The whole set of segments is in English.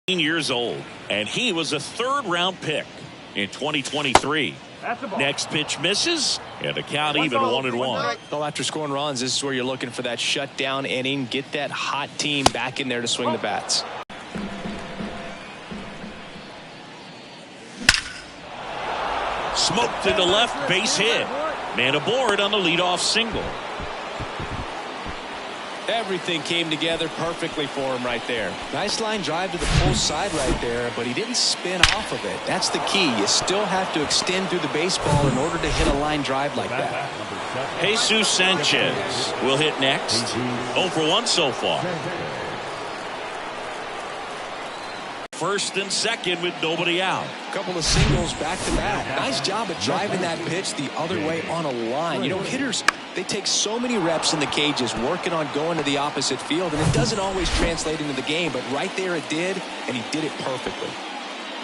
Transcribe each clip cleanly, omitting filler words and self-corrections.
Years old, and he was a third-round pick in 2023. Next pitch misses, and the count even 1-1. Well, after scoring runs, this is where you're looking for that shutdown inning. Get that hot team back in there to swing the bats. Smoked to the left, base hit. Man aboard on the leadoff single. Everything came together perfectly for him right there. Nice line drive to the pull side right there, but he didn't spin off of it. That's the key. You still have to extend through the baseball in order to hit a line drive like that. Jesus Sanchez will hit next. 0 for 1 so far. First and second with nobody out. A couple of singles back to back. Nice job of driving that pitch the other way on a line. You know, hitters, they take so many reps in the cages working on going to the opposite field, and it doesn't always translate into the game, but right there it did, and he did it perfectly.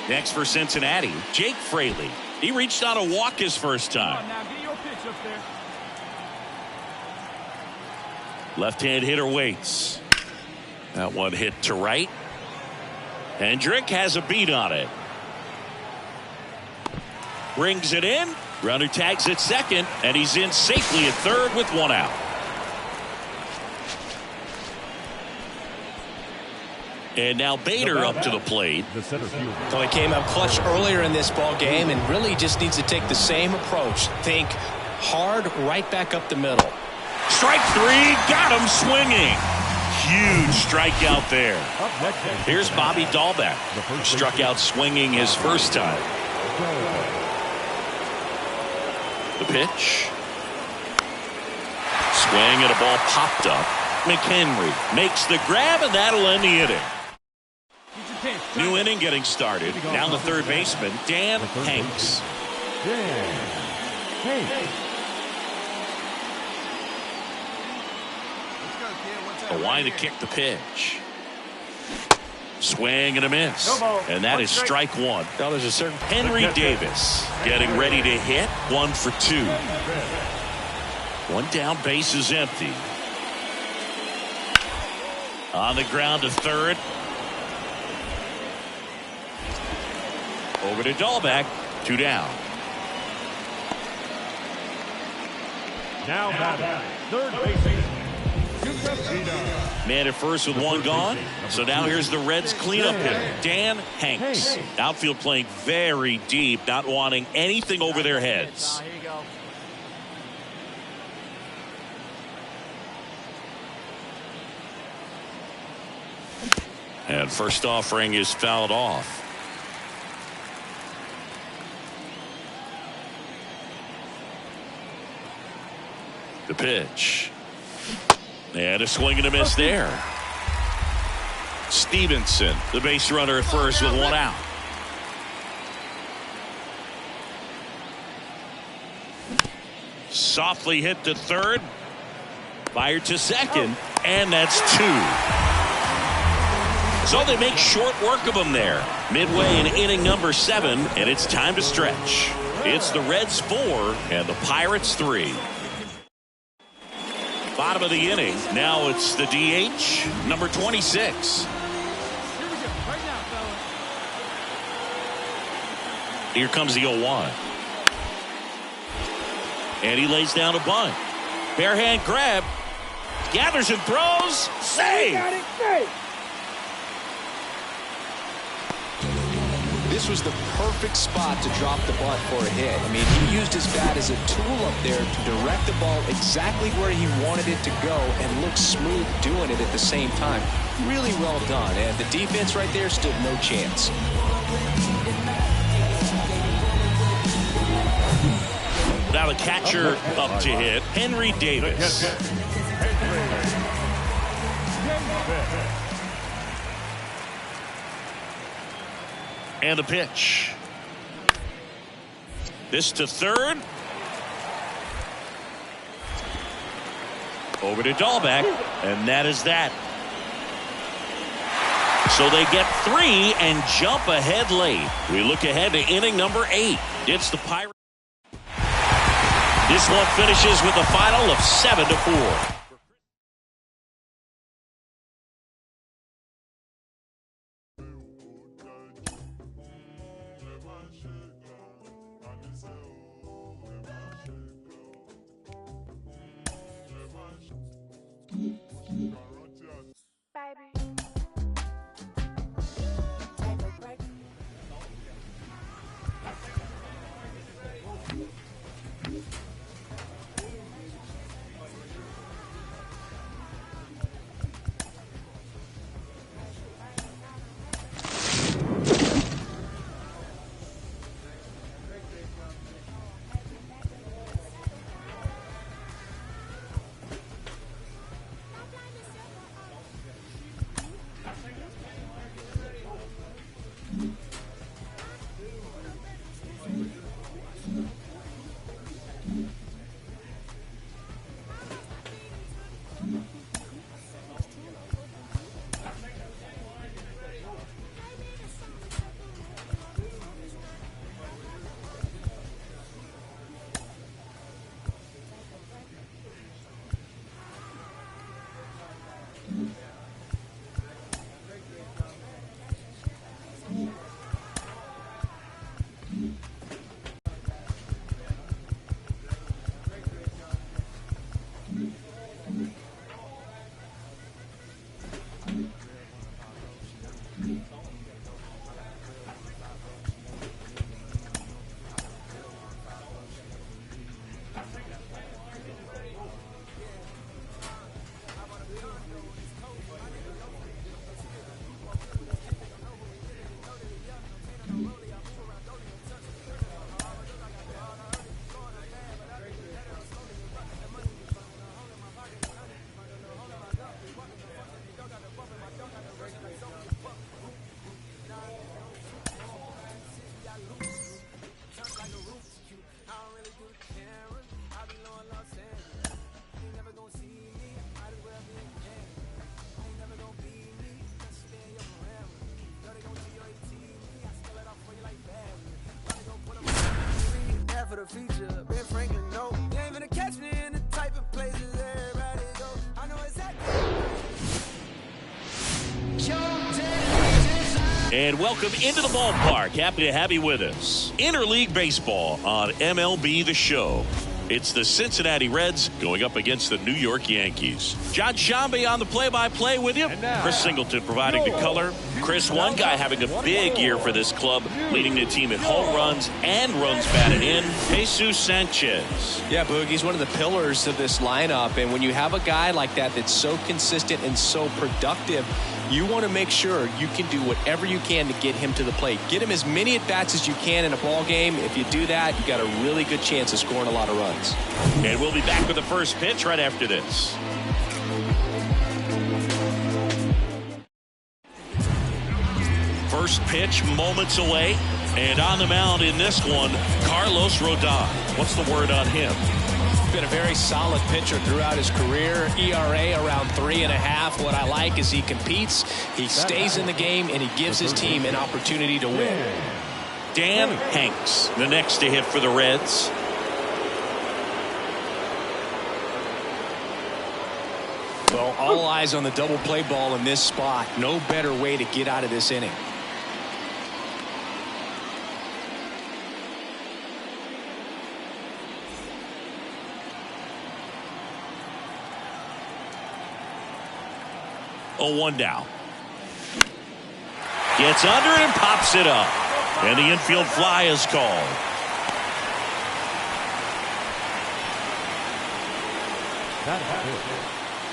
Next for Cincinnati, Jake Fraley. He reached on a walk his first time. Now get your pitch up there. Left-hand hitter waits. That one hit to right. Hendrick has a beat on it. Brings it in. Runner tags at second, and he's in safely at third with 1 out. And now Bader up to the plate. So he came up clutch earlier in this ball game and really just needs to take the same approach. Think hard right back up the middle. Strike 3, got him swinging. Huge strikeout there. Here's Bobby Dahlbeck. Struck out swinging his first time. The pitch. Swing and a ball popped up. McHenry makes the grab, and that'll end the inning. New inning getting started. Now the third baseman, Dan Hanks. A line to kick the pitch. Swing and a miss. And that is strike 1. Now there's a certain Henry Davis getting ready to hit. 1 for 2. 1 down, base is empty. On the ground to third. Over to Dahlbeck. 2 down. Now batting, third baseman. Man at first with 1 gone. So now here's the Reds cleanup hitter, Dan Hanks. Outfield playing very deep, not wanting anything over their heads. Here you go. And first offering is fouled off. The pitch. And a swing and a miss there. Stevenson, the base runner at first with 1 out. Softly hit to third. Fired to second. And that's 2. So they make short work of him there. Midway in inning number 7, and it's time to stretch. It's the Reds 4 and the Pirates 3. Bottom of the inning. Now it's the DH, number 26. Here comes the 0-1. And he lays down a bunt. Bare hand grab. Gathers and throws. Save. This was the perfect spot to drop the bunt for a hit. I mean, he used his bat as a tool up there to direct the ball exactly where he wanted it to go and look smooth doing it at the same time. Really well done. And the defense right there stood no chance. Now the catcher up to hit, Henry Davis. And the pitch. This to third. Over to Dahlbeck, and that is that. So they get 3 and jump ahead late. We look ahead to inning number 8. It's the Pirates. This one finishes with a final of 7-4. feature. Ben Franklin, no. You ain't gonna catch me in the type of places everybody go. I know exactly. And welcome into the ballpark. Happy to have you with us. Interleague Baseball on MLB The Show. It's the Cincinnati Reds going up against the New York Yankees. John Shambi on the play-by-play with you. Chris Singleton providing the color. Chris, one guy having a big year for this club, leading the team in home runs and runs batted in, Jesus Sanchez. Yeah, Boog, he's one of the pillars of this lineup. And when you have a guy like that that's so consistent and so productive, you want to make sure you can do whatever you can to get him to the plate. Get him as many at-bats as you can in a ball game. If you do that, you got a really good chance of scoring a lot of runs. And we'll be back with the first pitch right after this. First pitch moments away. And on the mound in this one, Carlos Rodon. What's the word on him? Been a very solid pitcher throughout his career. ERA around 3.5. What I like is he competes, he stays in the game, and he gives his team an opportunity to win. Dan Hanks, the next to hit for the Reds. Well, all eyes on the double play ball in this spot. No better way to get out of this inning. Oh, 1 down. Gets under it and pops it up. And the infield fly is called.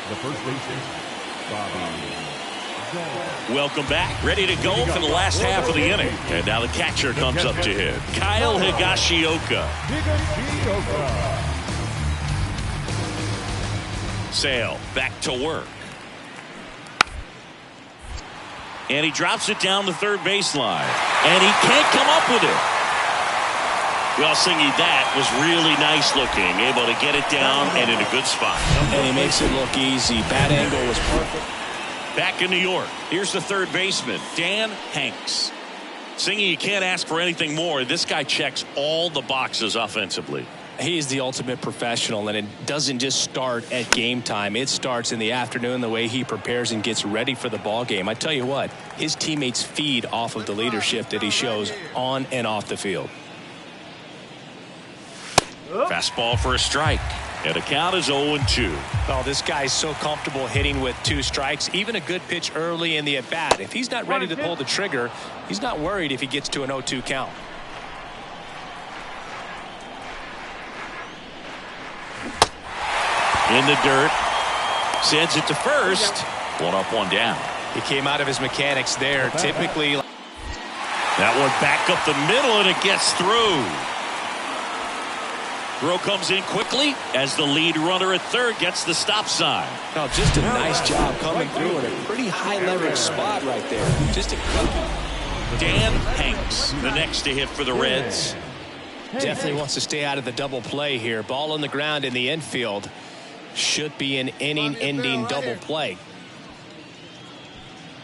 The first baseman, Bobby. Welcome back. Ready to go for the last half of the inning. And now the catcher comes up to hit. Kyle Higashioka. Sale back to work. And he drops it down the third baseline. And he can't come up with it. Well, Singy, that was really nice looking. Able to get it down and in a good spot. And he makes it look easy. Bat angle was perfect. Back in New York, here's the third baseman, Dan Hanks. Singy, you can't ask for anything more. This guy checks all the boxes offensively. He's the ultimate professional, and it doesn't just start at game time. It starts in the afternoon, the way he prepares and gets ready for the ball game. I tell you what, his teammates feed off of the leadership that he shows on and off the field. Fastball for a strike. And the count is 0-2. Oh, this guy's so comfortable hitting with 2 strikes. Even a good pitch early in the at-bat. If he's not ready to pull the trigger, he's not worried if he gets to an 0-2 count. In the dirt. Sends it to first. 1 up, 1 down. He came out of his mechanics there. Typically. That one back up the middle, and it gets through. Throw comes in quickly as the lead runner at third gets the stop sign. Oh, just a nice job coming through in a pretty high leverage spot right there. Just a cookie. Dan Hanks, the next to hit for the Reds. Definitely wants to stay out of the double play here. Ball on the ground in the infield. Should be an inning-ending double play.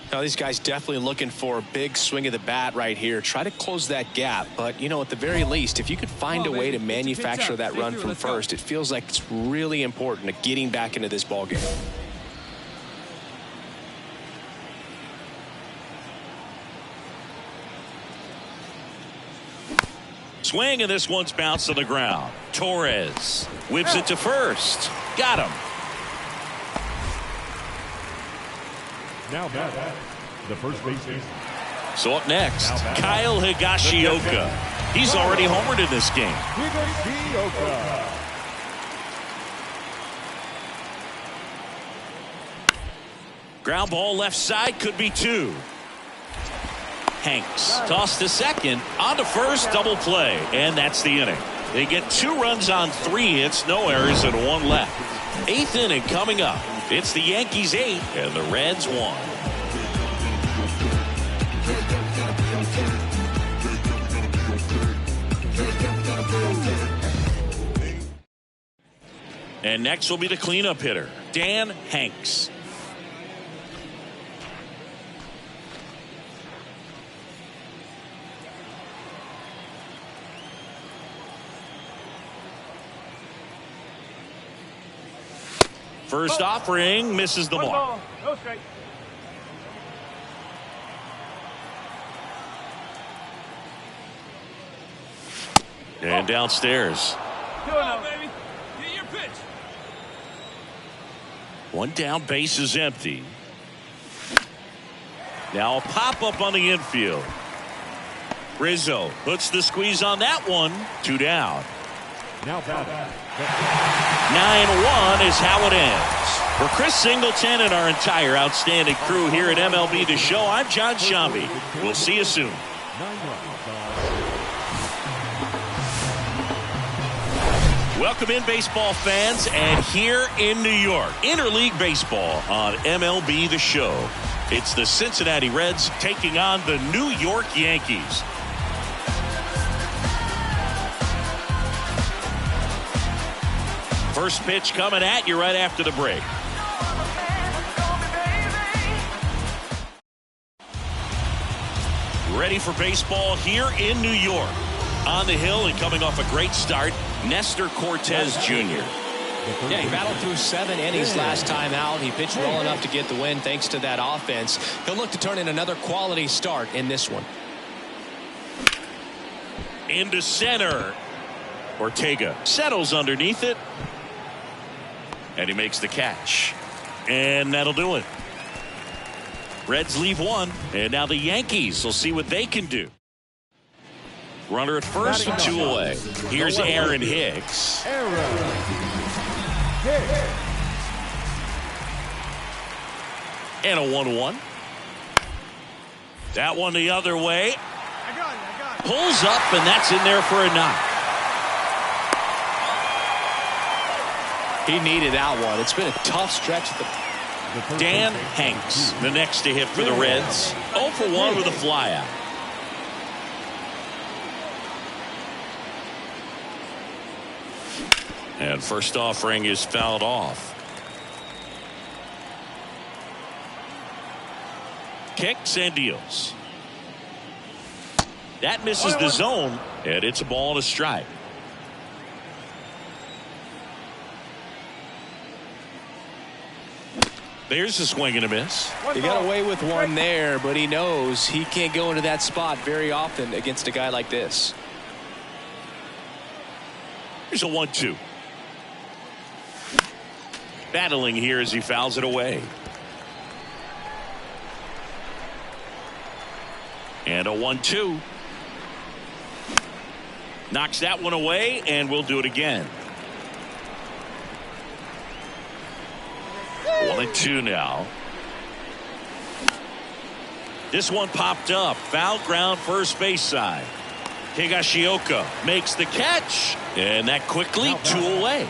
Now, these guys definitely looking for a big swing of the bat right here. Try to close that gap. But, you know, at the very least, if you could find a way to manufacture that run from first, it feels like it's really important to getting back into this ball game. Swing, and this one's bounced to the ground. Torres whips it to first. Got him. Now back, the first baseman. So up next, Kyle Higashioka. He's already homered in this game. Higashioka. Ground ball left side, could be 2. Hanks tossed to second, on to first, double play, and that's the inning. They get 2 runs on 3 hits, no errors, and 1 left. 8th inning coming up. It's the Yankees 8 and the Reds 1. And next will be the cleanup hitter, Dan Hanks. First offering misses the mark. No strike. And downstairs. Come on, baby. Get your pitch. One down, base is empty. Now a pop-up on the infield. Rizzo puts the squeeze on that one. 2 down. Now batting. 9-1 is how it ends. For Chris Singleton and our entire outstanding crew here at MLB The Show, I'm John Shambi. We'll see you soon. 9 runs. Welcome in, baseball fans, and here in New York, interleague baseball on MLB The Show. It's the Cincinnati Reds taking on the New York Yankees. First pitch coming at you right after the break. Ready for baseball here in New York. On the hill and coming off a great start, Nestor Cortez Jr. Yeah, he battled through 7 innings last time out. He pitched well enough to get the win thanks to that offense. He'll look to turn in another quality start in this one. Into center. Ortega settles underneath it. And he makes the catch. And that'll do it. Reds leave one. And now the Yankees will see what they can do. Runner at first and 2 away. Here's Aaron Hicks. And a 1-1. That one the other way. I got it. Pulls up, and that's in there for a knock. He needed that one. It's been a tough stretch. Dan Hanks, the next to hit for the Reds. 0 for 1 with a flyout. And first offering is fouled off. Kicks and deals. That misses the zone, and it's a ball and a strike. There's a swing and a miss. He got away with one there, but he knows he can't go into that spot very often against a guy like this. Here's a 1-2. Battling here as he fouls it away. And a 1-2. Knocks that one away, and we'll do it again. 1-2 now. This one popped up. Foul ground first base side. Higashioka makes the catch. And that quickly 2 away.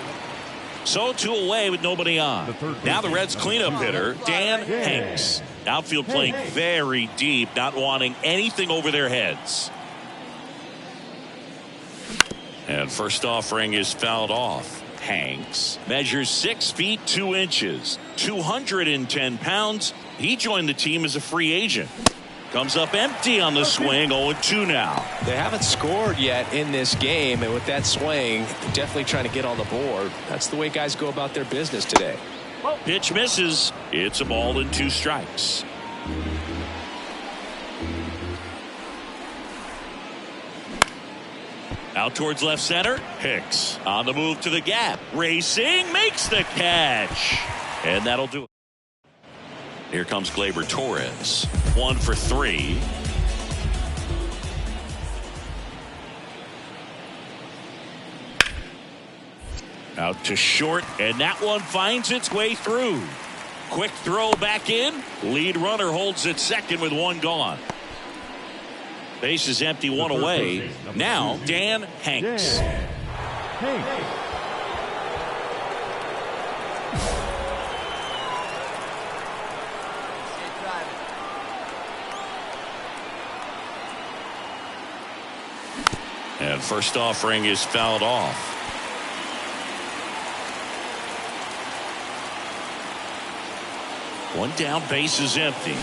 So 2 away with nobody on. Now the Reds cleanup hitter, Dan Hanks. Outfield playing very deep, not wanting anything over their heads. And first offering is fouled off. Hanks measures 6 feet 2 inches, 210 pounds. He joined the team as a free agent. Comes up empty on the swing. 0-2 now. They haven't scored yet in this game, and with that swing, definitely trying to get on the board. That's the way guys go about their business today. Pitch misses. It's a ball and 2 strikes. Out towards left center. Hicks on the move to the gap. Racing, makes the catch. And that'll do it. Here comes Gleyber Torres. 1 for 3. Out to short, and that one finds its way through. Quick throw back in. Lead runner holds at second with 1 gone. Base is empty, 1 away. Now Dan Hanks. And first offering is fouled off. One down, base is empty.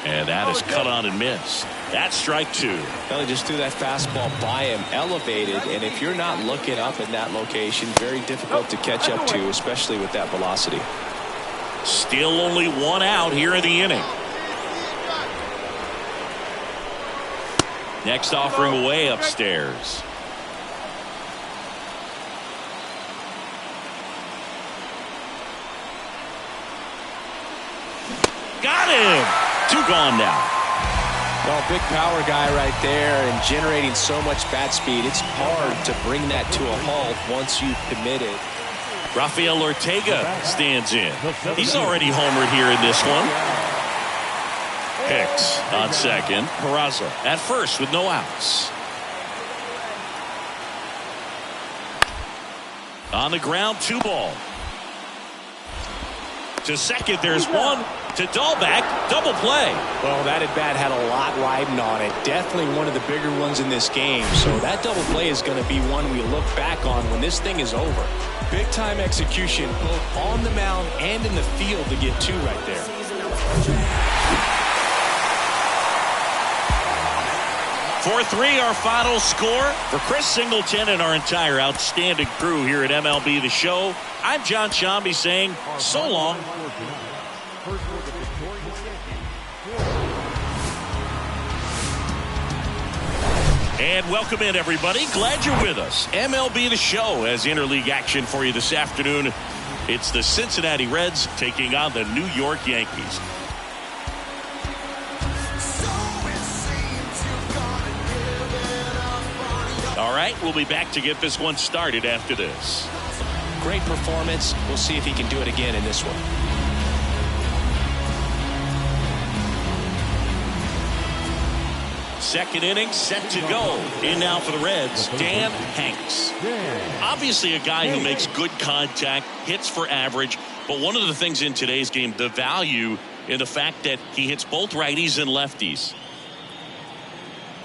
And that is cut on and missed. That's strike 2. Well, he just threw that fastball by him, elevated, and if you're not looking up in that location, very difficult to catch up to, especially with that velocity. Still only 1 out here in the inning. Next offering away upstairs. Got him. 2 gone now. Well, big power guy right there and generating so much bat speed. It's hard to bring that to a halt once you've committed. Rafael Ortega stands in. He's already homered here in this one. Hicks on second. Peraza at first with no outs. On the ground, 2 ball. To second, there's 1. To Dahlback, double play. Well, that at bat had a lot riding on it. Definitely one of the bigger ones in this game. So that double play is going to be one we look back on when this thing is over. Big time execution both on the mound and in the field to get 2 right there. For 3, our final score. For Chris Singleton and our entire outstanding crew here at MLB The Show, I'm John Shambi saying so long. And welcome in, everybody. Glad you're with us. MLB The Show has interleague action for you this afternoon. It's the Cincinnati Reds taking on the New York Yankees. All right, we'll be back to get this one started after this. Great performance. We'll see if he can do it again in this one. Second inning set to go. In now for the Reds, Dan Hanks. Obviously a guy who makes good contact, hits for average, but one of the things in today's game, the value in the fact that he hits both righties and lefties.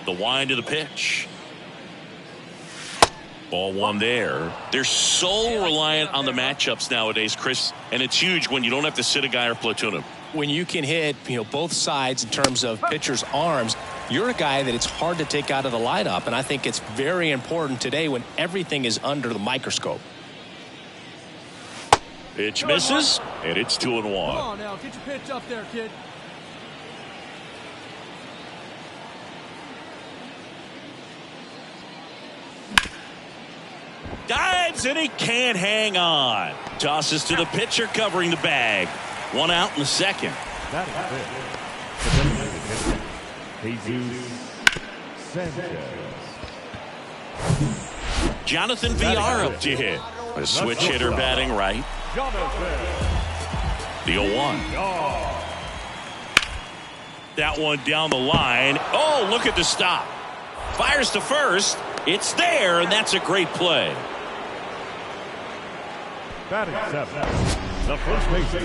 The wind of the pitch. Ball 1 there. They're so reliant on the matchups nowadays, Chris, and it's huge when you don't have to sit a guy or platoon him. When you can hit, both sides in terms of pitchers' arms, you're a guy that it's hard to take out of the lineup, and I think it's very important today when everything is under the microscope. Pitch misses, and it's 2-1. Come on now, get your pitch up there, kid. Dives, and he can't hang on. Tosses to the pitcher covering the bag. 1 out in the second. That is it. Jesus Sanchez. Jonathan VR up to hit. A switch hitter batting right. The 0-1. That one down the line. Oh, look at the stop. Fires to first. It's there, and that's a great play. Batting 7. The first baseman,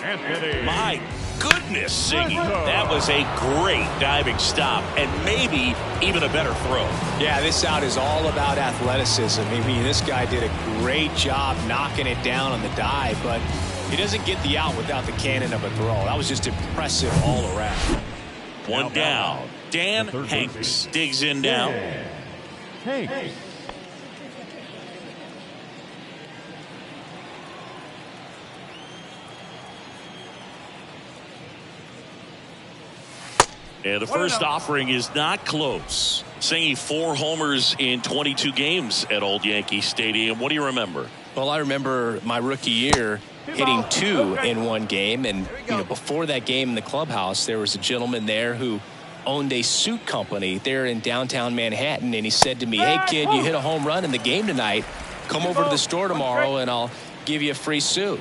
Anthony. My goodness, Siggy. That was a great diving stop, and maybe even a better throw. Yeah, this out is all about athleticism. I mean, this guy did a great job knocking it down on the dive, but he doesn't get the out without the cannon of a throw. That was just impressive all around. 1 down. Dan Hanks digs in now. Hanks. And the first offering is not close. Singing 4 homers in 22 games at Old Yankee Stadium. What do you remember? Well, I remember my rookie year hitting 2 in one game. And, before that game in the clubhouse, there was a gentleman there who owned a suit company there in downtown Manhattan. And he said to me, "Hey, kid, you hit a home run in the game tonight. Come over to the store tomorrow and I'll give you a free suit."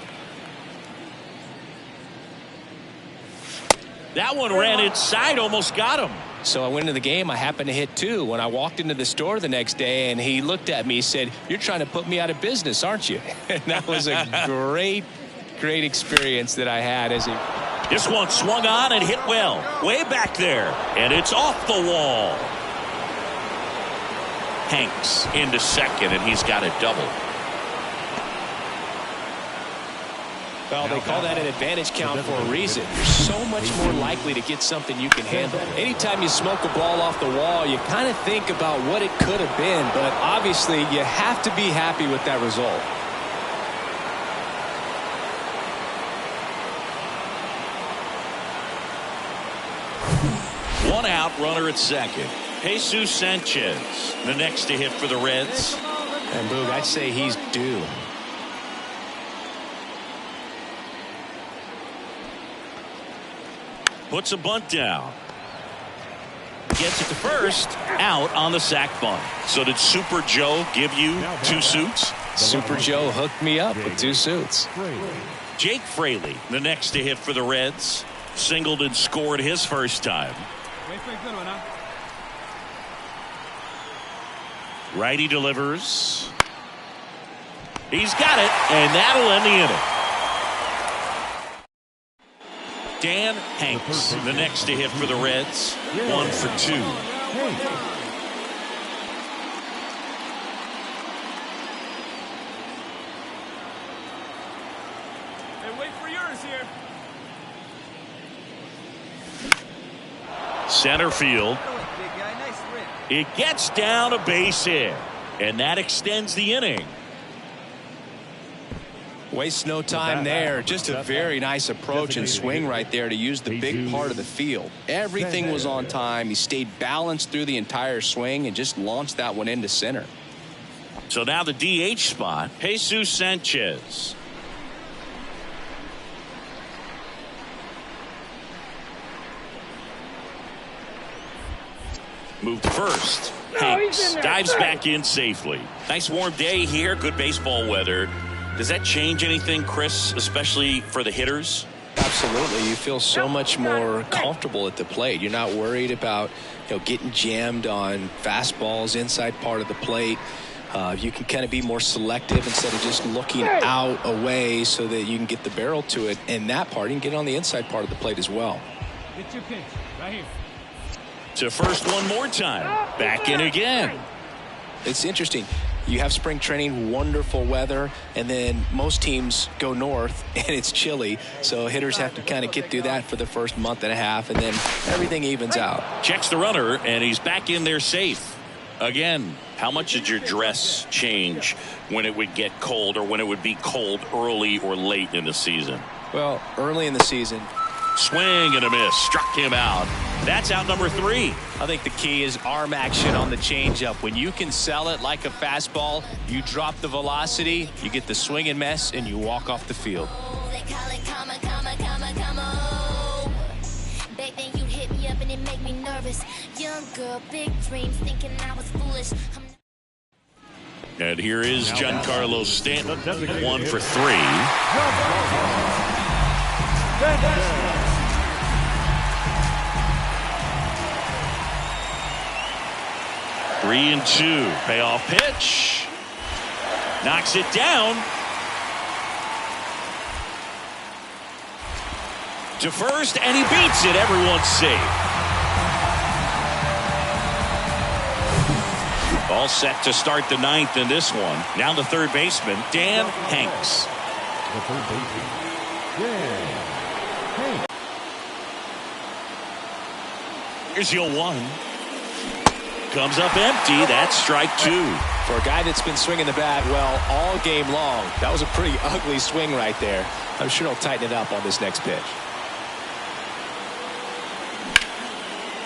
That one ran inside, almost got him. So I went into the game. I happened to hit 2. When I walked into the store the next day, and he looked at me, he said, "You're trying to put me out of business, aren't you?" And that was a great experience that I had as a... This one swung on and hit well. Way back there. And it's off the wall. Hanks into second, and he's got a double. Well, they call that an advantage count for a reason. You're so much more likely to get something you can handle. Anytime you smoke a ball off the wall, you kind of think about what it could have been, but obviously you have to be happy with that result. One out, runner at second. Jesus Sanchez, the next to hit for the Reds. And Boog, I'd say he's due. Puts a bunt down. Gets it to first. Out on the sac bunt. So did Super Joe give you 2 suits? Super Joe hooked me up with 2 suits. Jake Fraley, the next to hit for the Reds. Singled and scored his first time. Righty delivers. He's got it, and that'll end the inning. Dan Hanks, the next to hit for the Reds. 1 for 2. Hey, wait for yours here. Center field. It gets down a base hit, and that extends the inning. Waste no time there. Just a very nice approach and swing right there to use the big part of the field. Everything was on time. He stayed balanced through the entire swing and just launched that one into center. So now the DH spot, Jesus Sanchez. Moved to first. Hanks dives back in safely. Nice warm day here. Good baseball weather. Does that change anything, Chris, especially for the hitters? Absolutely. You feel so much more comfortable at the plate. You're not worried about getting jammed on fastballs inside part of the plate. You can kind of be more selective instead of just looking out away so that you can get the barrel to it. And that part, you can get on the inside part of the plate as well. Get your pitch right here. To first one more time. Back in again. It's interesting. You have spring training, wonderful weather, and then most teams go north and it's chilly, so hitters have to kind of get through that for the first month and a half, and then everything evens out. Checks the runner, and he's back in there safe. Again, how much did your dress change when it would get cold, or when it would be cold early or late in the season? Well, early in the season. Swing and a miss. Struck him out. That's out number 3. I think the key is arm action on the changeup. When you can sell it like a fastball, you drop the velocity, you get the swing and miss, and you walk off the field. They call it come on. Back then you hit me up and it make me nervous. Young girl, big dreams, thinking I was foolish. And here is Giancarlo Stanton. 1 for 3. 3-2. Payoff pitch. Knocks it down. To first, and he beats it. Everyone's safe. All set to start the 9th in this one. Now the third baseman, Dan Hanks. The third baseman, Dan Hanks. Here's the 0-1. Comes up empty. That's strike 2. For a guy that's been swinging the bat well all game long, that was a pretty ugly swing right there. I'm sure he'll tighten it up on this next pitch.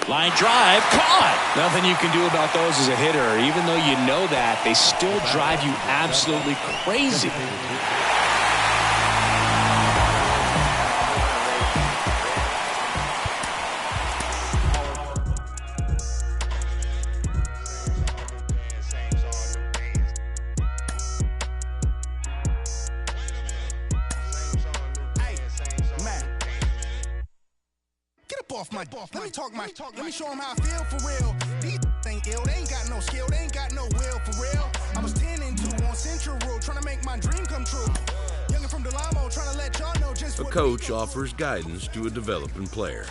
Line drive, caught. Nothing you can do about those as a hitter. Even though you know that, they still drive you absolutely crazy. Let me show them how I feel for real. These ain't ill, they ain't got no skill, they ain't got no will for real. I was 10 and 2 on Central Road, trying to make my dream come true. Young and from Delamo, trying to let y'all know just A what coach offers guidance to a developing player.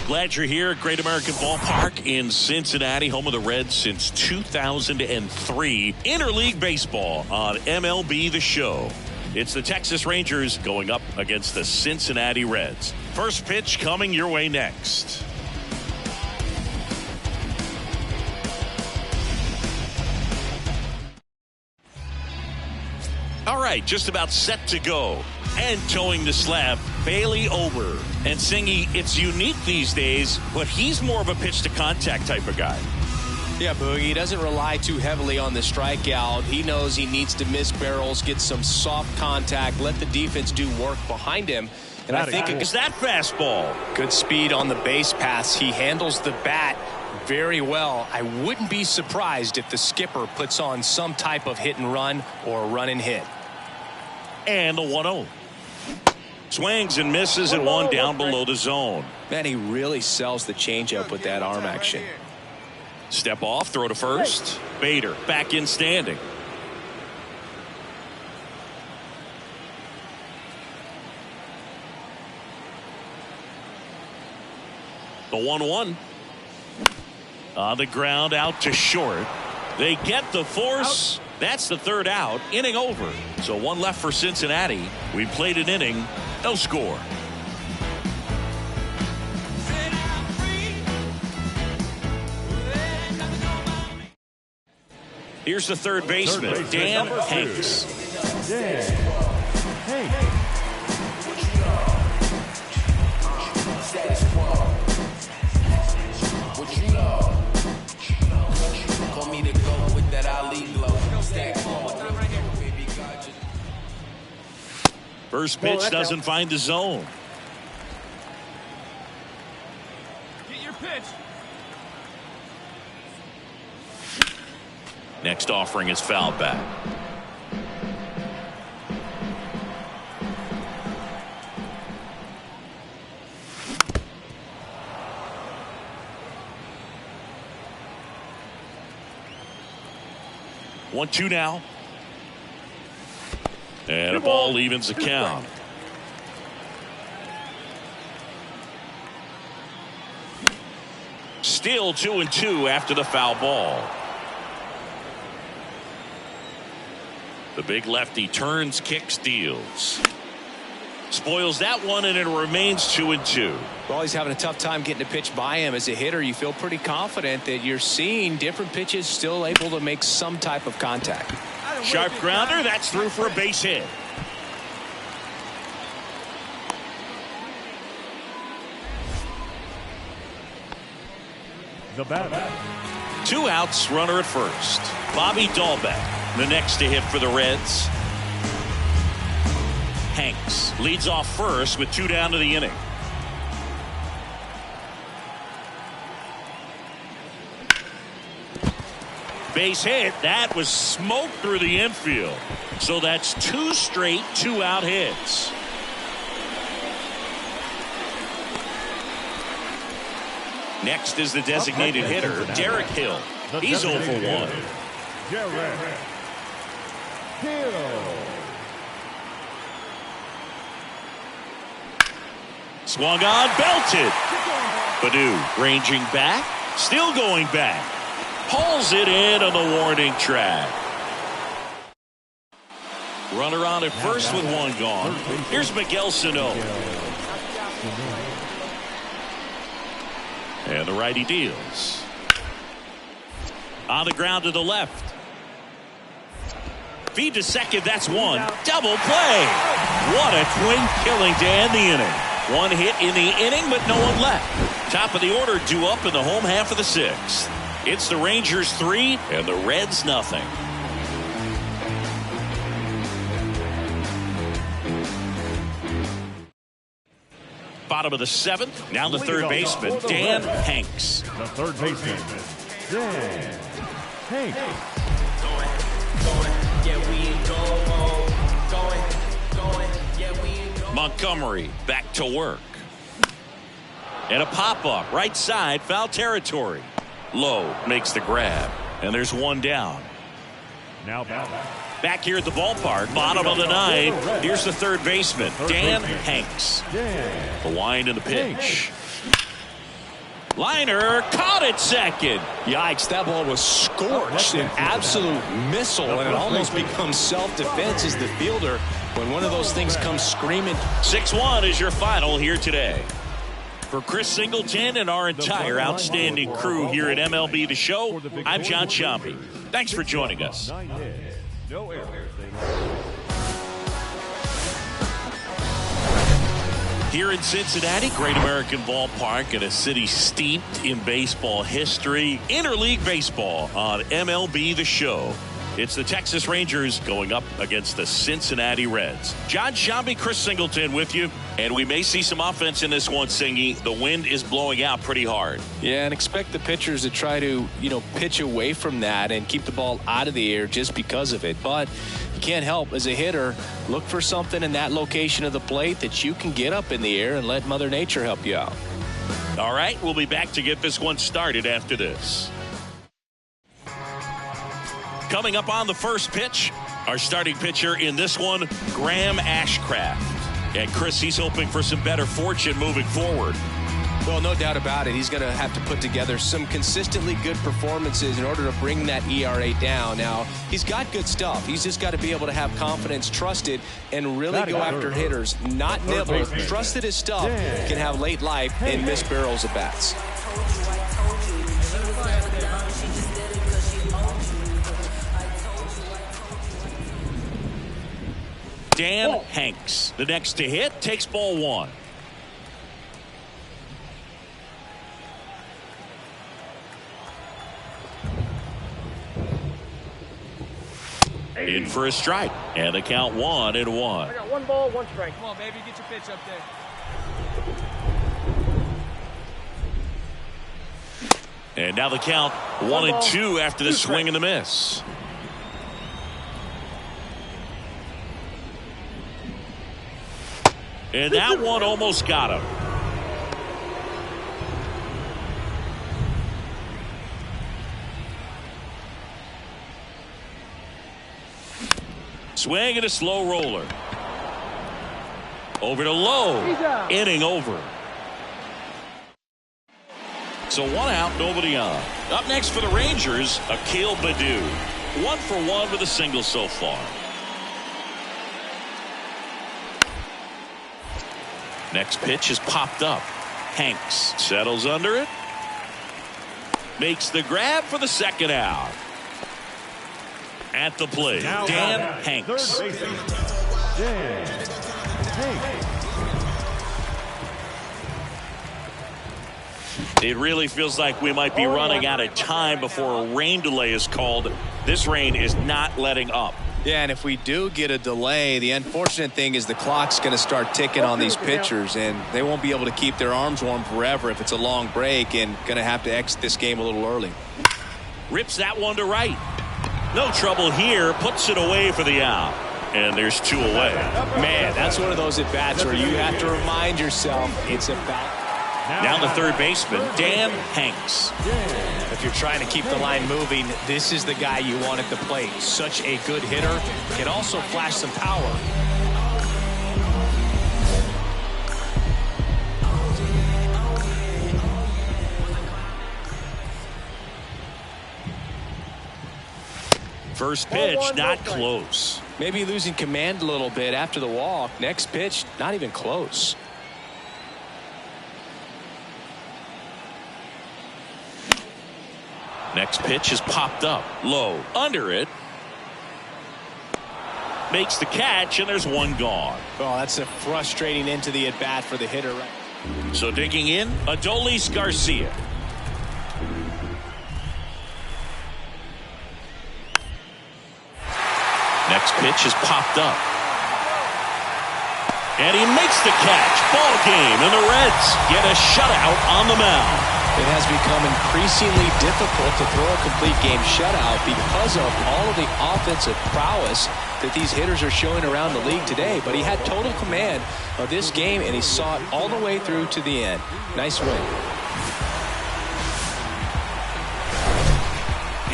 Glad you're here at Great American Ballpark in Cincinnati, home of the Reds since 2003. Interleague Baseball on MLB The Show. It's the Texas Rangers going up against the Cincinnati Reds. First pitch coming your way next. All right, just about set to go. And towing the slab, Bailey Ober. And Singy, it's unique these days, but he's more of a pitch-to-contact type of guy. Yeah, Boogie, he doesn't rely too heavily on the strikeout. He knows he needs to miss barrels, get some soft contact, let the defense do work behind him. And I think it's that fastball. Good speed on the base paths. He handles the bat very well. I wouldn't be surprised if the skipper puts on some type of hit and run or run and hit. And the 1-0. Swings and misses and one down below the zone. Man, he really sells the changeup with that arm action. Step off, throw to first. Bader back in standing. The 1-1. On the ground out to short. They get the force. That's the third out. Inning over. So one left for Cincinnati. We played an inning. No score. Here's the third baseman, Dan Hanks. First pitch doesn't find the zone. Get your pitch. Next offering is fouled back. One, two now. And a ball evens the count. Still 2-2 after the foul ball. The big lefty turns, kicks, deals. Spoils that one, and it remains 2-2. Well, he's having a tough time getting a pitch by him. As a hitter, you feel pretty confident that you're seeing different pitches still able to make some type of contact. Sharp grounder, that's through for a base hit. The batter. 2 outs, runner at first. Bobby Dahlbeck, the next to hit for the Reds. Hanks leads off first with 2 down to the inning. Base hit. That was smoke through the infield. So that's 2 straight 2-out hits. Next is the designated hitter, Derek Hill. He's 0 for 1. Derek Hill. Swung on, belted. Baду ranging back, still going back. Hauls it in on the warning track. Runner on at first with 1 gone. Here's Miguel Sano. And the righty deals. On the ground to the left. Feed to second, that's 1. Double play. What a twin killing to end the inning. 1 hit in the inning, but no one left. Top of the order due up in the home half of the 6th. It's the Rangers 3 and the Reds nothing. Bottom of the 7th. Now the third baseman, Dan Hanks. The third baseman, Dan Hanks. Montgomery back to work. And a pop-up right side, foul territory. Lowe makes the grab, and there's 1 down. Now back here at the ballpark, bottom of the 9th. Here's the third baseman, Dan Hanks. The wind and the pitch. Liner caught at second. Yikes, that ball was scorched, an absolute missile, and it almost becomes self-defense as the fielder when one of those things comes screaming. 6-1 is your final here today. For Chris Singleton and our entire outstanding crew here at MLB The Show, I'm John Sciambi. Thanks for joining us. 9 hits, no errors. Here in Cincinnati, Great American Ballpark, in a city steeped in baseball history. Interleague baseball on MLB The Show. It's the Texas Rangers going up against the Cincinnati Reds. John Sciambi, Chris Singleton with you. And we may see some offense in this one, Singy. The wind is blowing out pretty hard. Yeah, and expect the pitchers to try to, pitch away from that and keep the ball out of the air just because of it. But you can't help, as a hitter, look for something in that location of the plate that you can get up in the air and let Mother Nature help you out. All right, we'll be back to get this one started after this. Coming up on the first pitch, our starting pitcher in this one, Graham Ashcraft. And Chris, he's hoping for some better fortune moving forward. Well, no doubt about it. He's going to have to put together some consistently good performances in order to bring that ERA down. Now, he's got good stuff. He's just got to be able to have confidence, trust it, and really go after hitters, not nibble. Trust that his stuff can have late life and miss barrels of bats. Dan Hanks, the next to hit, takes ball one. In for a strike, and the count 1-1. I got 1 ball, 1 strike. Come on, baby, get your pitch up there. And now the count 1-2 after the swing and the miss. And that one almost got him. Swing and a slow roller. Over to Lowe. Inning over. So 1 out, nobody on. Up next for the Rangers, Akil Baddoo. 1 for 1 with a single so far. Next pitch is popped up. Hanks settles under it. Makes the grab for the second out. At the plate, Dan Hanks. Dan Hanks. It really feels like we might be running out of time before a rain delay is called. This rain is not letting up. Yeah, and if we do get a delay, the unfortunate thing is the clock's going to start ticking on these pitchers, and they won't be able to keep their arms warm forever if it's a long break, and going to have to exit this game a little early. Rips that one to right. No trouble here. Puts it away for the out. And there's 2 away. Man, that's one of those at-bats where you have to remind yourself it's about. Now the third baseman, Dan Hanks. If you're trying to keep the line moving, this is the guy you want at the plate. Such a good hitter. Can also flash some power. First pitch, not close. Maybe losing command a little bit after the walk. Next pitch, not even close. Next pitch is popped up. Low. Under it. Makes the catch, and there's 1 gone. Oh, that's a frustrating end to the at-bat for the hitter. So digging in, Adolis Garcia. Next pitch is popped up. And he makes the catch. Ball game, and the Reds get a shutout on the mound. It has become increasingly difficult to throw a complete game shutout because of all of the offensive prowess that these hitters are showing around the league today. But he had total command of this game, and he saw it all the way through to the end. Nice win.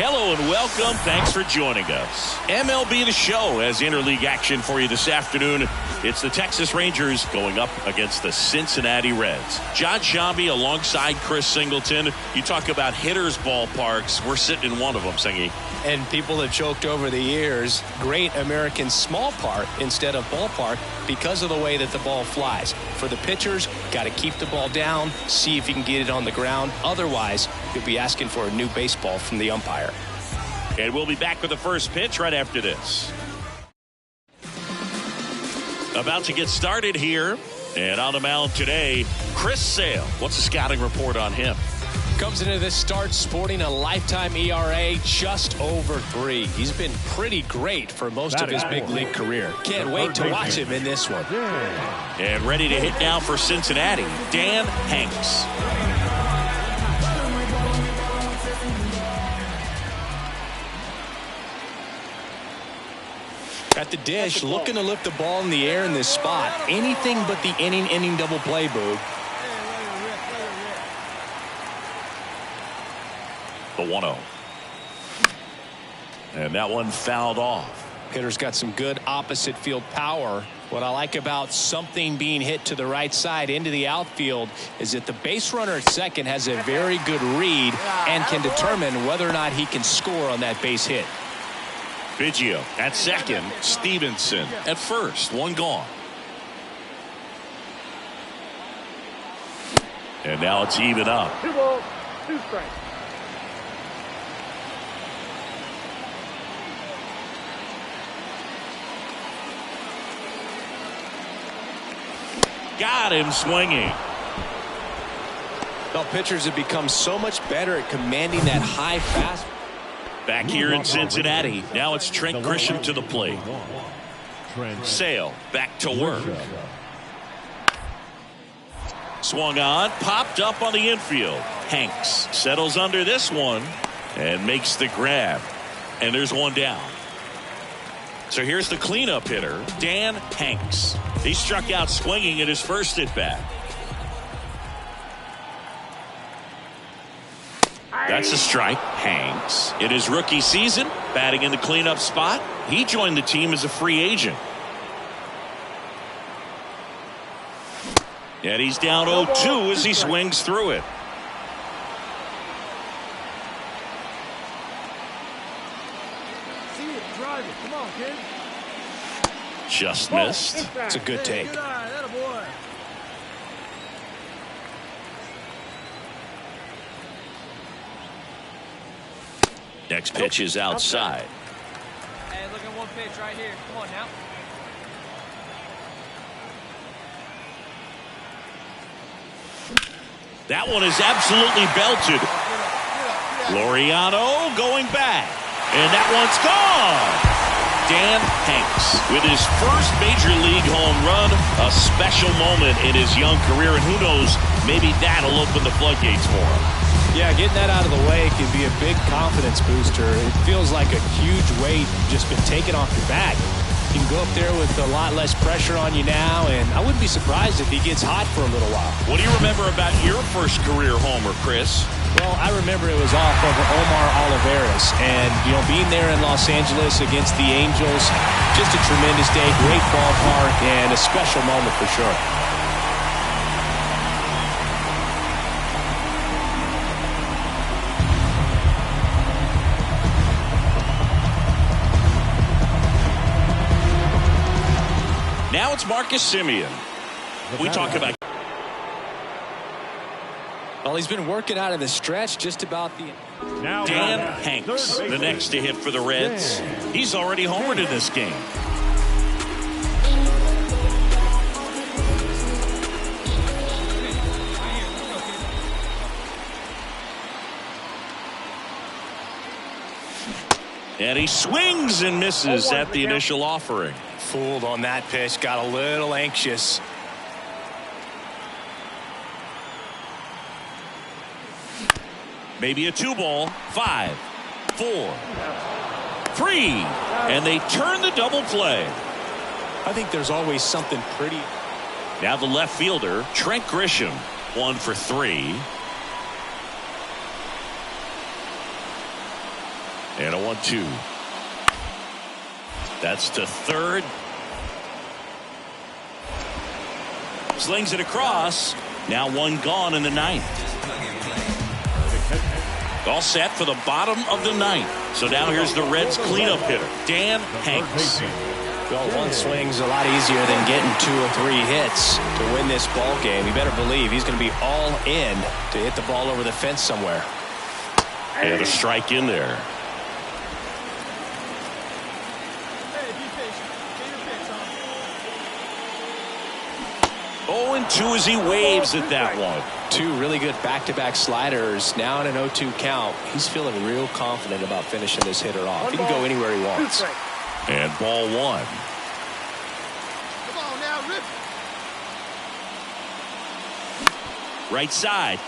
Hello and welcome. Thanks for joining us. MLB The Show has interleague action for you this afternoon. It's the Texas Rangers going up against the Cincinnati Reds. John Shambi alongside Chris Singleton. You talk about hitters' ballparks. We're sitting in one of them, Singy. And people have joked over the years, Great American Small Park instead of ballpark because of the way that the ball flies. For the pitchers, got to keep the ball down, see if you can get it on the ground. Otherwise, you'll be asking for a new baseball from the umpire. And we'll be back with the first pitch right after this. About to get started here. And on the mound today, Chris Sale. What's the scouting report on him? Comes into this start sporting a lifetime ERA just over 3. He's been pretty great for most of his big league career. Can't wait to watch him in this one. And ready to hit now for Cincinnati, Dan Hanks. At the dish, looking to lift the ball in the air in this spot. Anything but the inning double play, Boog. The 1-0. And that one fouled off. Hitter's got some good opposite field power. What I like about something being hit to the right side into the outfield is that the base runner at second has a very good read and can determine whether or not he can score on that base hit. Biggio at second, Stevenson at first, one gone. And now it's even up. 2 balls, 2 strikes. Got him swinging. Well, pitchers have become so much better at commanding that high fast. Back here in Cincinnati, now it's Trent Grisham to the plate. Sale back to work. Swung on, popped up on the infield. Hanks settles under this one and makes the grab. And there's one down. So here's the cleanup hitter, Dan Hanks. He struck out swinging in his first at bat. That's a strike. Hanks, in his rookie season, batting in the cleanup spot. He joined the team as a free agent. And he's down 0-2 as he swings through it. See it, drive it. Come on, kid. Just missed. It's a good take. Good eye, that a boy. Next pitch is outside. Hey, look at one pitch right here. Come on now. That one is absolutely belted. Laureano going back. And that one's gone. Dan Hanks with his first major league home run. A special moment in his young career. And who knows, maybe that'll open the floodgates for him. Yeah, getting that out of the way can be a big confidence booster. It feels like a huge weight just been taken off your back. You can go up there with a lot less pressure on you now, and I wouldn't be surprised if he gets hot for a little while. What do you remember about your first career homer, Chris? Well, I remember it was off of Omar Oliveras, and, you know, being there in Los Angeles against the Angels, just a tremendous day, great ballpark, and a special moment for sure. Now it's Marcus Semien. We talk about. Well, he's been working out of the stretch just about the. Dan Hanks, the next to hit for the Reds. He's already homered in this game. And he swings and misses at the initial offering. Fooled on that pitch, got a little anxious. Maybe a 2-ball, 5, 4, 3, and they turn the double play. I think there's always something pretty. Now the left fielder, Trent Grisham, 1 for 3. And a 1-2. That's to third. Slings it across. Now one gone in the ninth. All set for the bottom of the ninth. So now here's the Reds cleanup hitter, Dan Hanks. Well, one swing's a lot easier than getting 2 or 3 hits to win this ball game. You better believe he's going to be all in to hit the ball over the fence somewhere. And a strike in there. 0-2 as he waves at that one. 2 really good back-to-back sliders. Now in an 0-2 count. He's feeling real confident about finishing this hitter off. He can go anywhere he wants. And ball 1. Come on now, rip. Right side.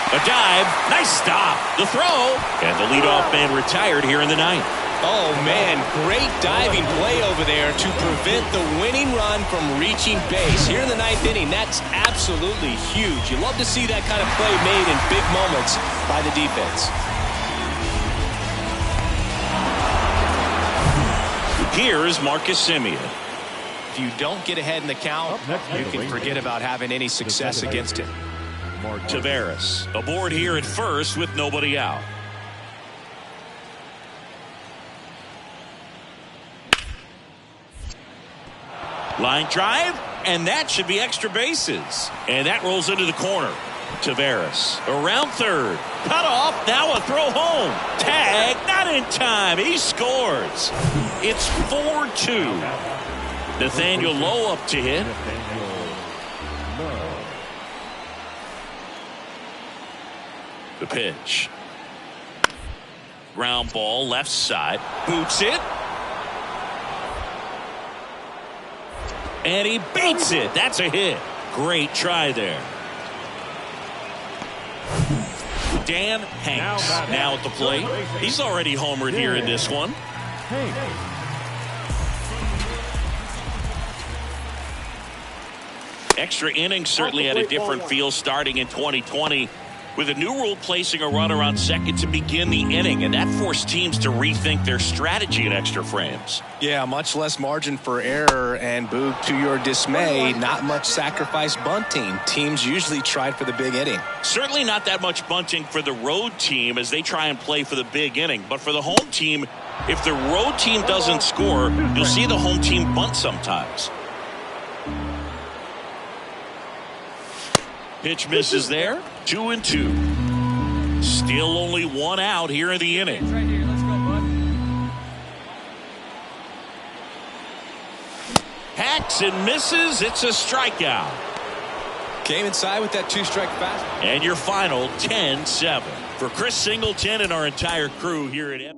A dive. Nice stop. The throw. And the leadoff man retired here in the ninth. Oh, man, great diving play over there to prevent the winning run from reaching base. Here in the ninth inning, that's absolutely huge. You love to see that kind of play made in big moments by the defense. Here's Marcus Semien. If you don't get ahead in the count, you can forget about having any success against him. Taveras aboard here at first with nobody out. Line drive, and that should be extra bases. And that rolls into the corner. Taveras around third. Cut off, now a throw home. Tag, not in time. He scores. It's 4-2. Nathaniel Lowe up to hit. The pitch. Ground ball left side. Boots it. And he beats it. That's a hit. Great try there. Dan Hanks now at the plate. He's already homered here in this one. Extra innings certainly had a different feel starting in 2020 with a new rule placing a runner on second to begin the inning, and that forced teams to rethink their strategy in extra frames. Yeah, much less margin for error, and Boog, to your dismay, not much sacrifice bunting. Teams usually tried for the big inning. Certainly not that much bunting for the road team as they try and play for the big inning, but for the home team, if the road team doesn't score, you'll see the home team bunt sometimes. Pitch misses there. 2-2. Still only one out here in the inning. Right here. Let's go, bud. Hacks and misses. It's a strikeout. Came inside with that 2-strike fastball. And your final 10-7. For Chris Singleton and our entire crew here at MLB.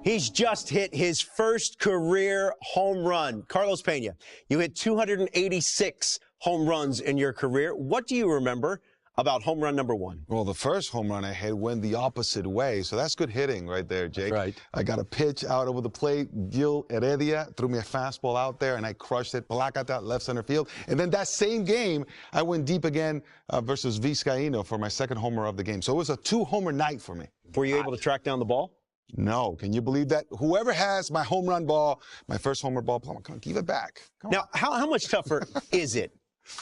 He's just hit his first career home run. Carlos Pena, you hit 286 home runs in your career. What do you remember about home run number 1? Well, the first home run I hit went the opposite way, so that's good hitting right there, Jake. Right. I got a pitch out over the plate. Gil Heredia threw me a fastball out there, and I crushed it. Placata, left center field. And then that same game, I went deep again versus Vizcaíno for my second homer of the game. So it was a 2-homer night for me. Were you able to track down the ball? No. Can you believe that? Whoever has my home run ball, my first homer ball, come on, give it back. Come now, how much tougher is it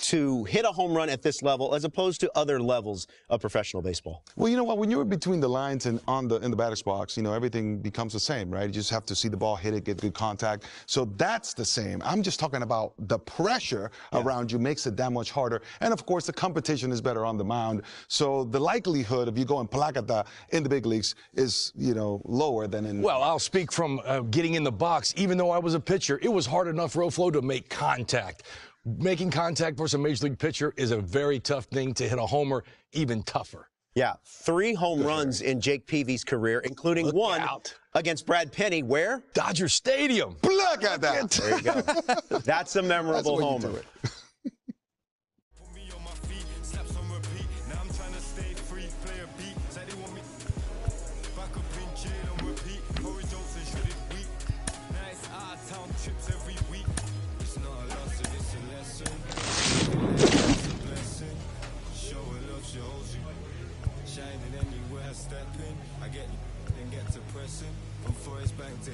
to hit a home run at this level as opposed to other levels of professional baseball? Well, you know what? When you're between the lines and in the batter's box, you know, everything becomes the same, right? You just have to see the ball, hit it, get good contact. So that's the same. I'm just talking about the pressure around you makes it that much harder. And, of course, the competition is better on the mound. So the likelihood of you going Placata in the big leagues is, you know, lower than in... Well, I'll speak from getting in the box. Even though I was a pitcher, it was hard enough, Roflo, to make contact. Making contact versus a major league pitcher is a very tough thing. To hit a homer, even tougher. Yeah, 3 home runs in Jake Peavy's career, including one against Brad Penny. Where? Dodger Stadium. Look at that. There you go. That's a memorable homer.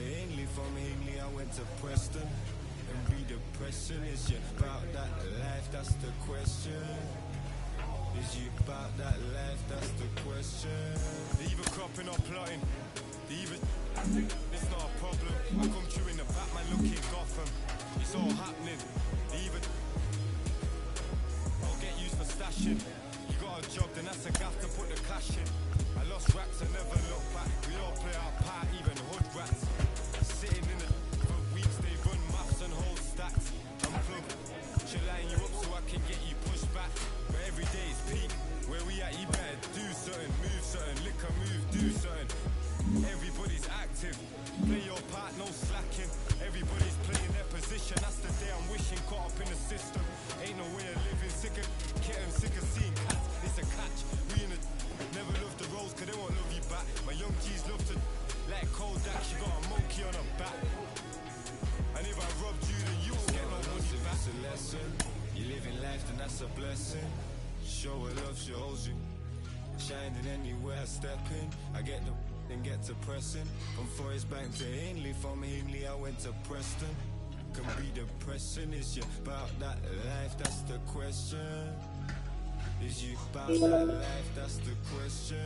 Ainley, from Ainley I went to Preston. And redepression, is you about that life, that's the question. Is you about that life, that's the question. They either cropping or plotting. They either, it's not a problem. I come through in the Batman looking Gotham. It's all happening. They either, I'll get used for stashing. You got a job, then that's a gaff to put the cash in. I lost racks and never look back. We all play our part, even hood rats. Sitting in the for weeks, they run maths and hold stacks. I'm plugged, she'll line you up so I can get you pushed back. But every day is peak. Where we at, you better do something, move something, lick a move, do something. Everybody's active, play your part, no slacking. Everybody's playing their position, that's the day I'm wishing. Caught up in the system, ain't no way of living. Sick of getting sick of seeing cats, it's a catch. We in the never love the roles, cause they won't love you back. My young G's love to like Kodak, she got a monkey on her back. And if I robbed you, then you won't get no money back. It's a lesson, you live in life, then that's a blessing. Show her love, she holds you. Shining anywhere I step in. I get the then get to pressing. From Forest Bank to Ainley, from Ainley I went to Preston. Can be depressing, is you about that life, that's the question. Is you about that life, that's the question.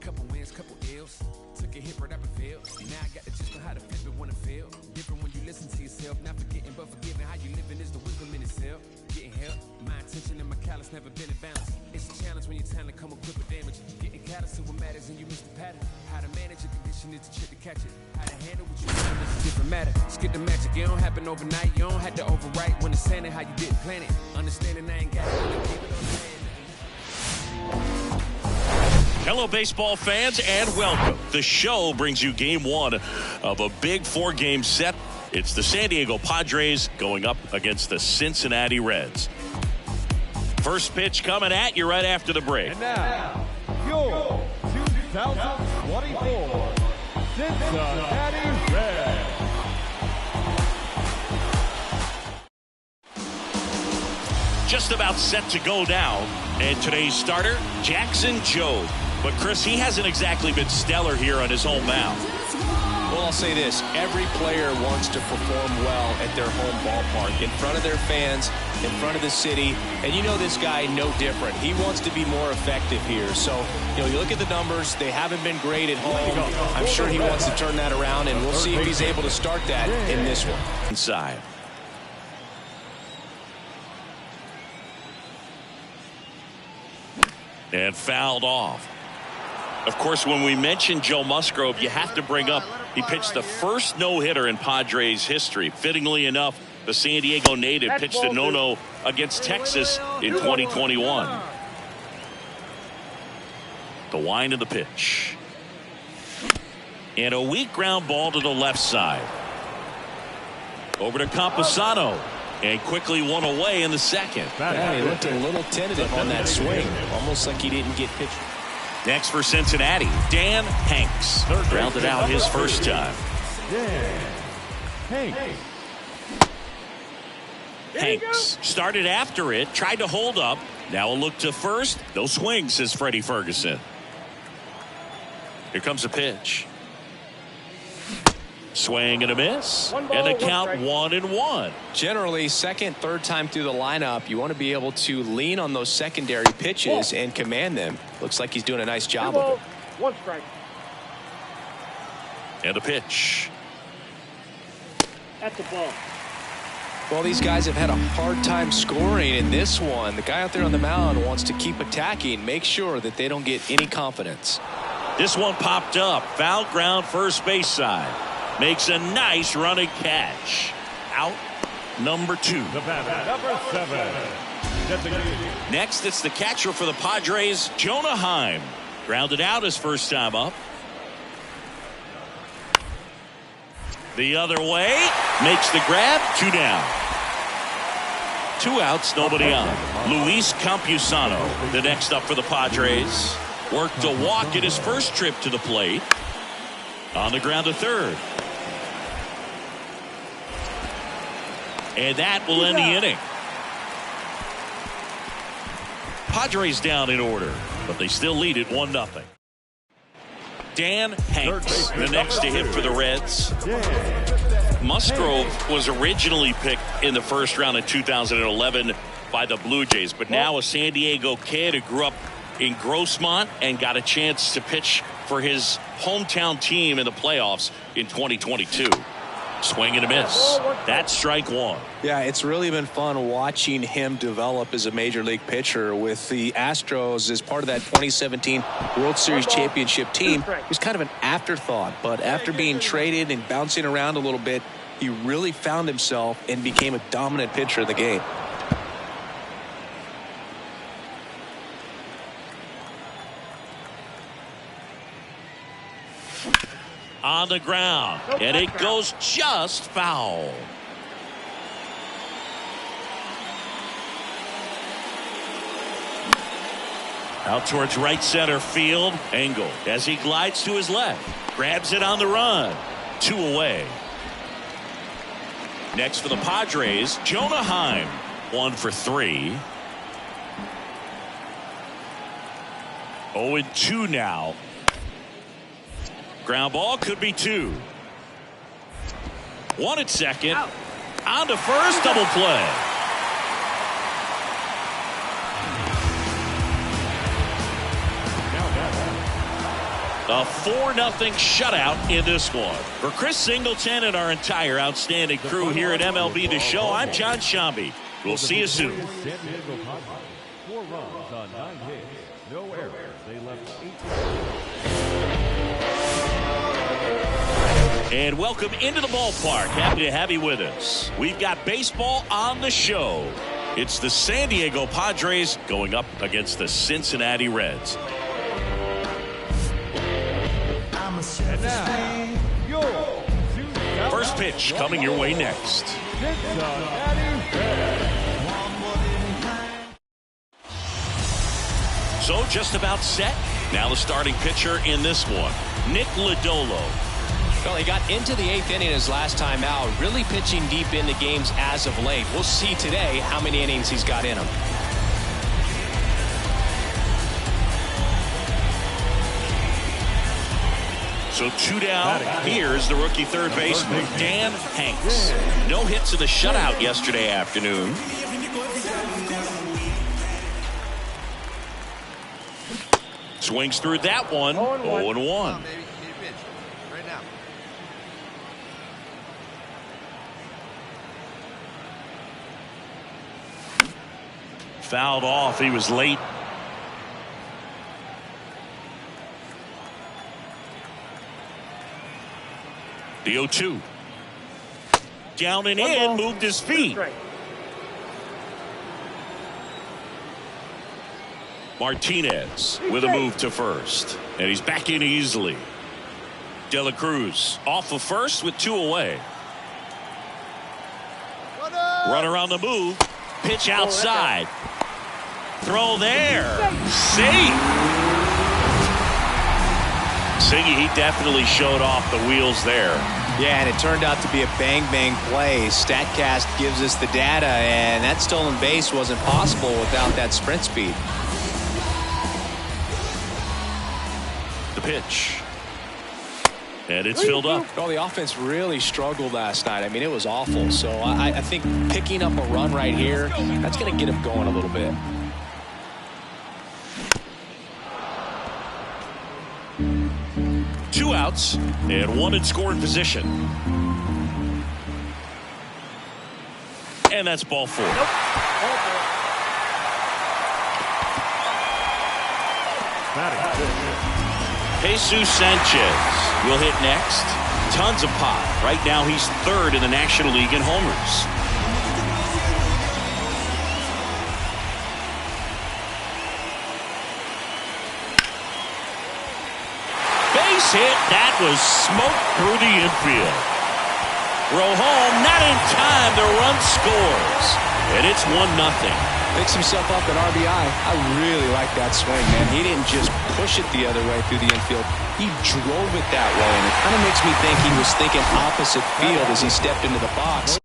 Couple wins, couple ills. Took a hit, but I prevailed. Now I got the gist of how to flip it when it fail. Different when you listen to yourself. Not forgetting, but forgiving. How you living is the wisdom in itself. Getting help. My intention and my callous never been in balance. It's a challenge when your talent come equipped with damage. Getting callous to what matters and you miss the pattern. How to manage a condition is the trick to catch it. How to handle what you learn is a different matter. Skip the magic, it don't happen overnight. You don't have to overwrite when it's handed how you didn't plan it. Understanding I ain't got it. Keep it on the hand. Hello, baseball fans, and welcome. The show brings you game one of a big 4-game set. It's the San Diego Padres going up against the Cincinnati Reds. First pitch coming at you right after the break. And now, your 2024 Cincinnati Reds. Just about set to go down. And today's starter, Jackson Jobe. But Chris, he hasn't exactly been stellar here on his home mound. Well, I'll say this. Every player wants to perform well at their home ballpark, in front of their fans, in front of the city. And you know this guy no different. He wants to be more effective here. So, you look at the numbers. They haven't been great at home. I'm sure he wants to turn that around, and we'll see if he's able to start that in this one. Inside. And fouled off. Of course, when we mention Joe Musgrove, you have to bring up he pitched the first no-hitter in Padres history. Fittingly enough, the San Diego native pitched a no-no against Texas in 2021. The wind of the pitch. And a weak ground ball to the left side. Over to Camposano. And quickly one away in the second. Yeah, he looked a little tentative on that swing. Almost like he didn't get pitched. Next for Cincinnati, Dan Hanks. Grounded out his first time. Hanks started after it, tried to hold up. Now a look to first. No swing, says Freddie Ferguson. Here comes a pitch. Swing and a miss. And the count 1-1. Generally, second, third time through the lineup, you want to be able to lean on those secondary pitches and command them. Looks like he's doing a nice job of it. 1 strike. And a pitch. That's a ball. Well, these guys have had a hard time scoring in this one. The guy out there on the mound wants to keep attacking, make sure that they don't get any confidence. This one popped up. Foul ground first base side. Makes a nice running catch. Out number 2. The batter, number 7. Next, it's the catcher for the Padres, Jonah Heim. Grounded out his first time up. The other way, makes the grab, 2 down. 2 outs, nobody on. Luis Campusano, the next up for the Padres. Worked a walk at his first trip to the plate. On the ground to third. And that will end the inning. Padres down in order, but they still lead it 1-0. Dan Hanks, the next to hit for the Reds. Musgrove was originally picked in the first round of 2011 by the Blue Jays, but now a San Diego kid who grew up in Grossmont and got a chance to pitch for his hometown team in the playoffs in 2022. Swing and a miss. That's strike 1. Yeah, it's really been fun watching him develop as a major league pitcher with the Astros as part of that 2017 World Series championship team. He was kind of an afterthought, but after being traded and bouncing around a little bit, he really found himself and became a dominant pitcher in the game. On the ground, and it goes just foul. Out towards right center field. Engel, as he glides to his left, grabs it on the run. 2 away. Next for the Padres, Jonah Heim. 1 for 3. 0-2 now. Ground ball could be 2. 1 at second. On to first, double play. A 4-0 shutout in this one. For Chris Singleton and our entire outstanding crew here at MLB The Show, I'm John Shambi. We'll see you soon. 4 runs on 9 hits, no errors. They left 18. And welcome into the ballpark. Happy to have you with us. We've got baseball on the show. It's the San Diego Padres going up against the Cincinnati Reds. And now, your First pitch coming your way next. Cincinnati Reds. So just about set. Now the starting pitcher in this one, Nick Lodolo. Well, he got into the 8th inning his last time out, really pitching deep into games as of late. We'll see today how many innings he's got in him. So 2 down. Here's the rookie third baseman, Dan Hanks. No hits in the shutout yesterday afternoon. Swings through that one. 0-1. Fouled off. He was late. The 0-2. Down and in, moved his feet. Martinez with a move to first. And he's back in easily. De La Cruz off of first with 2 away. Runner on the move. Pitch outside. Throw there. Safe. Siggy, he definitely showed off the wheels there. Yeah, and it turned out to be a bang-bang play. StatCast gives us the data, and that stolen base wasn't possible without that sprint speed. The pitch. And it's filled up. Well, the offense really struggled last night. I mean, it was awful. So I think picking up a run right here, that's going to get him going a little bit. Two outs and one in scoring position. And that's ball 4. Jesus Sanchez will hit next. Tons of pop. Right now he's third in the National League in homers. base hit. That was smoke through the infield. Throw home, not in time. The run scores. And it's 1-0. Picks himself up an RBI. I really like that swing, man. He didn't just push it the other way through the infield. He drove it that way, and it kind of makes me think he was thinking opposite field as he stepped into the box.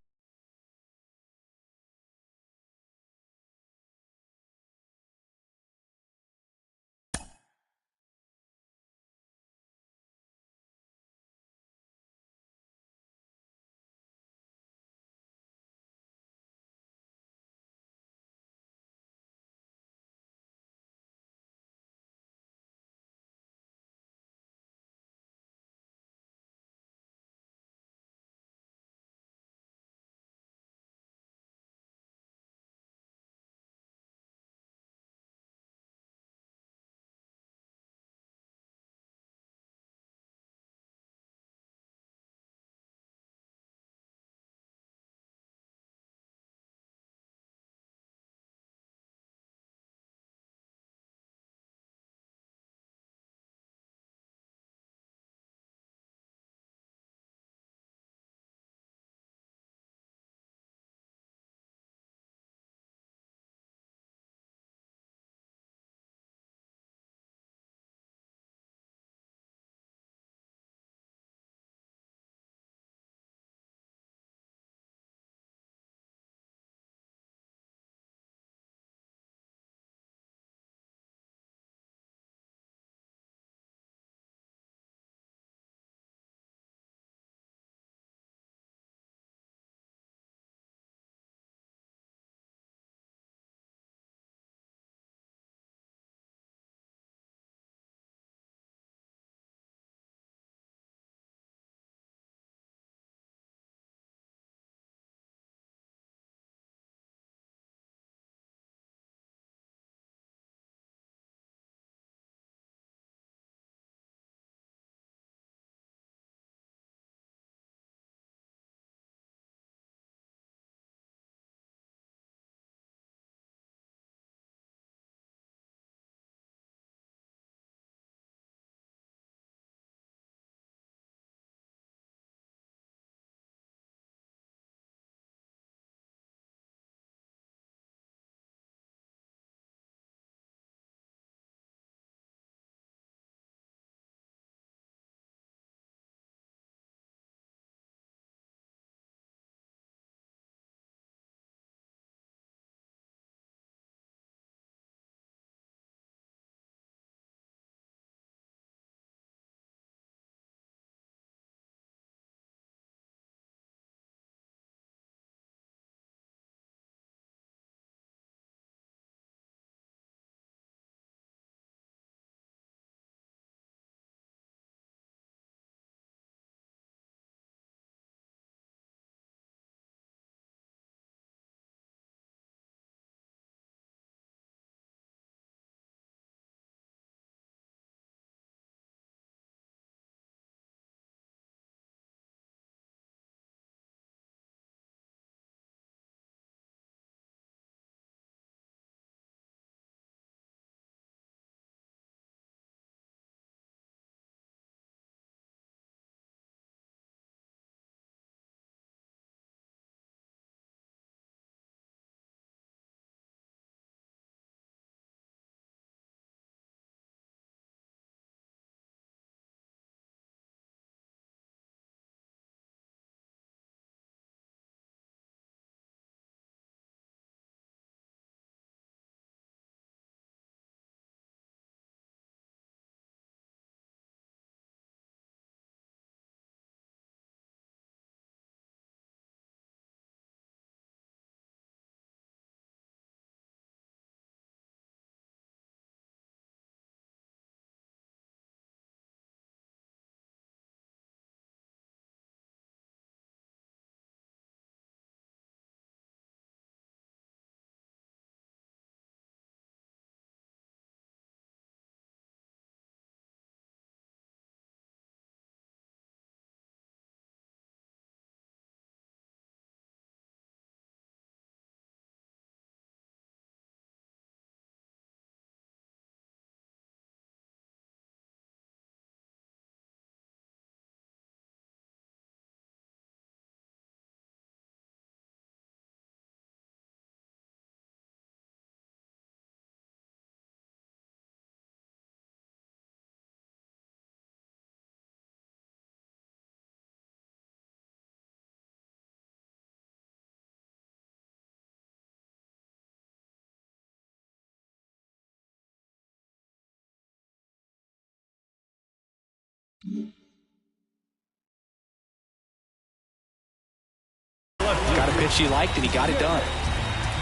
Got a pitch he liked, and he got it done.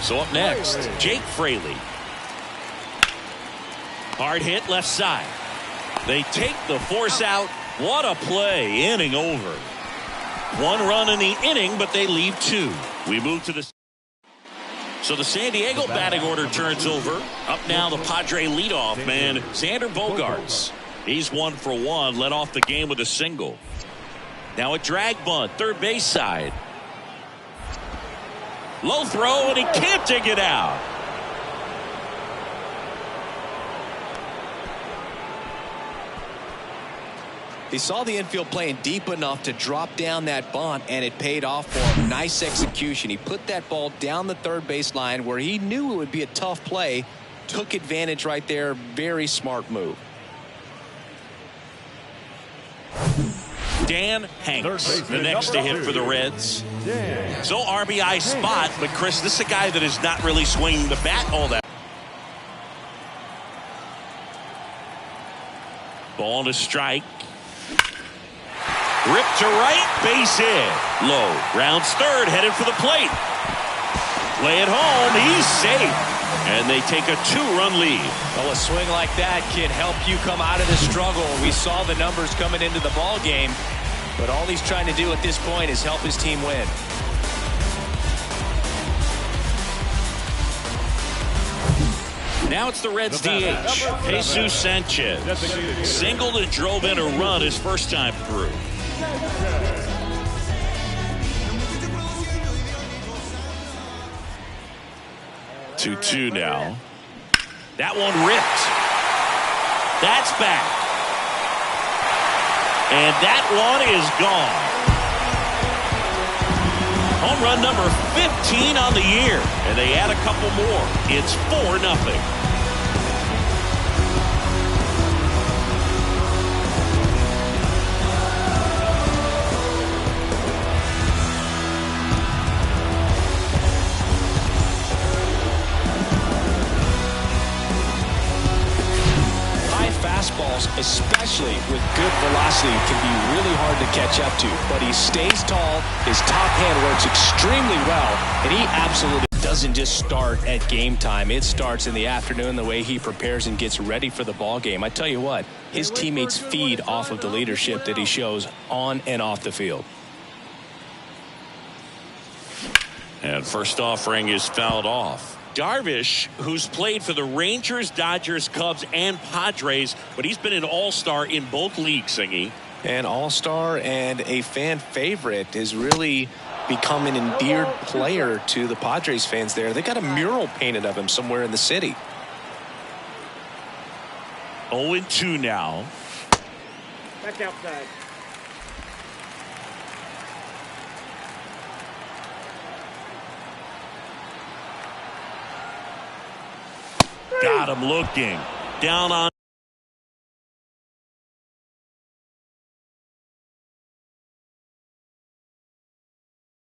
So up next, Jake Fraley. Hard hit left side. They take the force out. What a play. Inning over. 1 run in the inning, but they leave 2. We move to the... So the San Diego batting order turns over. Up now the Padre leadoff man, Xander Bogaerts. He's 1 for 1, led off the game with a single. Now a drag bunt, third base side. Low throw, and he can't dig it out. He saw the infield playing deep enough to drop down that bunt, and it paid off for him. Nice execution. He put that ball down the third base line where he knew it would be a tough play. Took advantage right there. Very smart move. Dan Hanks, the next to hit for the Reds. So RBI spot, but Chris, this is a guy that is not really swinging the bat all that. Ball to strike. Ripped to right, base hit. Low, rounds third, headed for the plate. Play it home, he's safe. And they take a 2-run lead. Well, a swing like that can help you come out of the struggle. We saw the numbers coming into the ball game, but all he's trying to do at this point is help his team win. Now it's the Reds DH, Jesus Sanchez. Singled and drove in a run his first time through. Two now. That one ripped. That's back. And that one is gone. Home run number 15 on the year. And they add a couple more. It's 4-0. Fastballs, especially with good velocity, can be really hard to catch up to. But he stays tall. His top hand works extremely well. And he absolutely doesn't just start at game time. It starts in the afternoon, the way he prepares and gets ready for the ball game. I tell you what, his teammates feed off of the leadership that he shows on and off the field. And first offering is fouled off. Darvish, who's played for the Rangers, Dodgers, Cubs, and Padres, but he's been an all-star in both leagues, Singy. An all-star and a fan favorite, has really become an endeared player to the Padres fans there. They got a mural painted of him somewhere in the city. 0-2 now. Back outside. Got him looking. Down on